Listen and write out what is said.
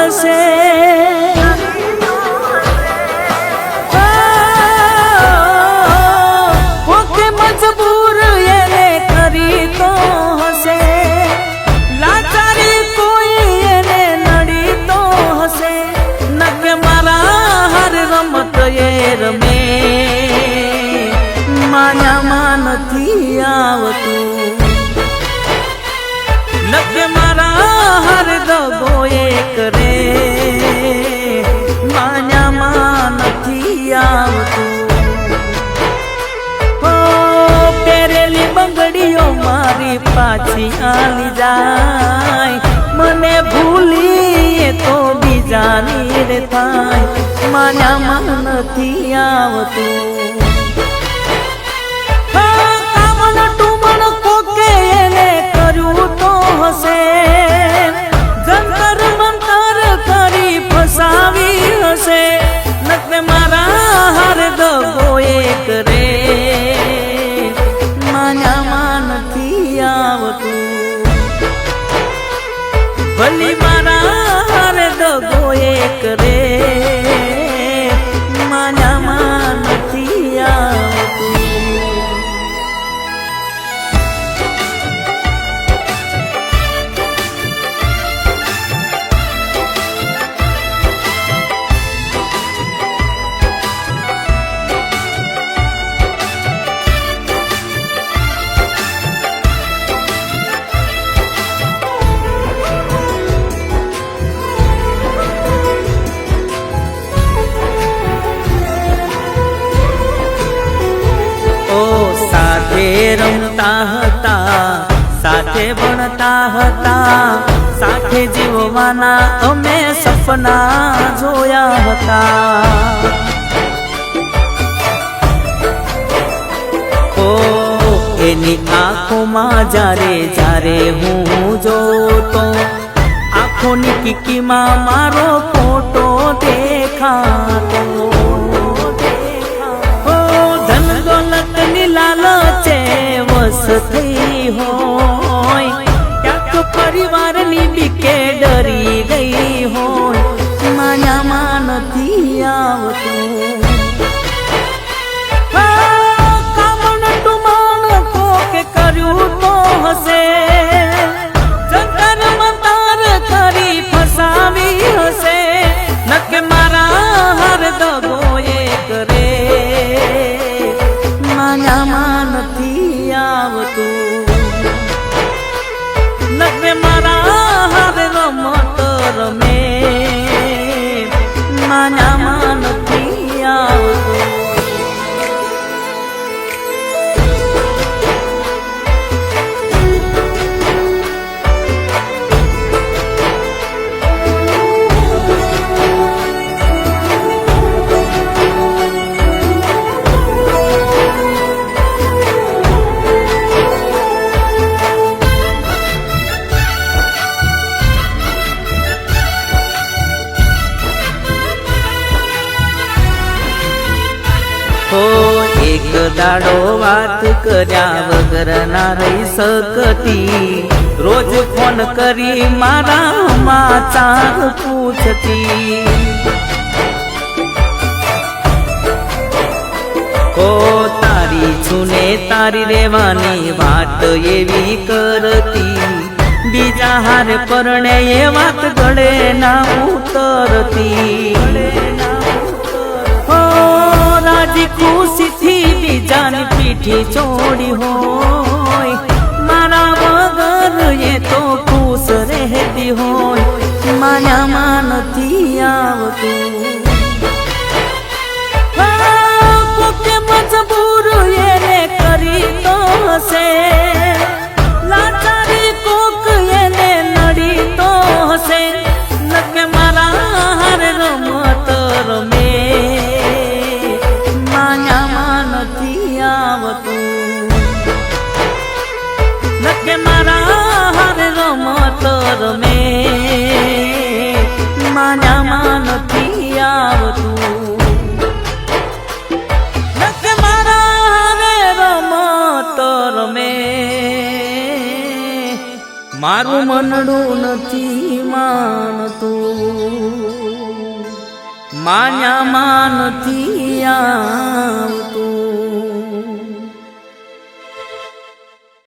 હશે કોકે મજબૂર એને કરી તો હશે લાચારી કોઈ એને નડી તો હશે નકે મારા હર રમત એ રમે માયામાં નથી આવતું નકે મારા હર દગો એ કરે માયામાં નથી આવતું પહેરેલી બંગડીઓ મારી પાછી આલી જાય મને ભૂલી તો બીજાની રે થાય માયામાં નથી આવતું કામણ ટુમણ કોકે એને કર્યું તો હશે જંતર મંતર કરી ફસાવી હશે નકે મારા હર દગો એ કરે માયામાં નથી આવતું ભલી મારા હર દગો એ કરે માયામાં નથી આવતું રમતા હતા સાથે ભણતા હતા સાથે જીવવાના અમે સપના જોયા હતા ઓ એની આંખોમાં જ્યારે જ્યારે હું જોતો આંખોની કીકીમાં મારો ફોટો દેખાતો લાલચે વસ થઈ હોય ક્યાંક પરિવારની બીકે ડરી ગઈ હોય માયામાં નથી આવતું કામણ ટુમણ કોકે કર્યું તો હશે જંતર મંતર કરી ફસાવી હશે નકે મારા હર દગો એ કરે માયામાં નથી આવતું નકે મારા હર રમત રમે માયામાં નથી આવતું એક દાડો વાત કર્યા વગર ના રહી શકતી રોજ ફોન કરી મારા સમાચાર પૂછતી ઓ તારી છુને તારી રેવાની વાત એવી કરતી બીજા હારે પરણે એ વાત ગળે ના ઉતરતી રાજી ખુશીથી બીજાની પીઠી છોડી હોય મારા વગર એ તો ખુશ રહેતી હોય માયામાં નથી આવતું કોકે મજબૂર એને કરી તો હશે લાચારી કોક એને નડી તો હશે નકે મારા હર રમત રમે નકે મારા હર રમત રમે માયામાં નથી આવતું નકે મારા હર રમત રમે મારું મનડું નથી માનતું, માન્યામાં નથી આવતું.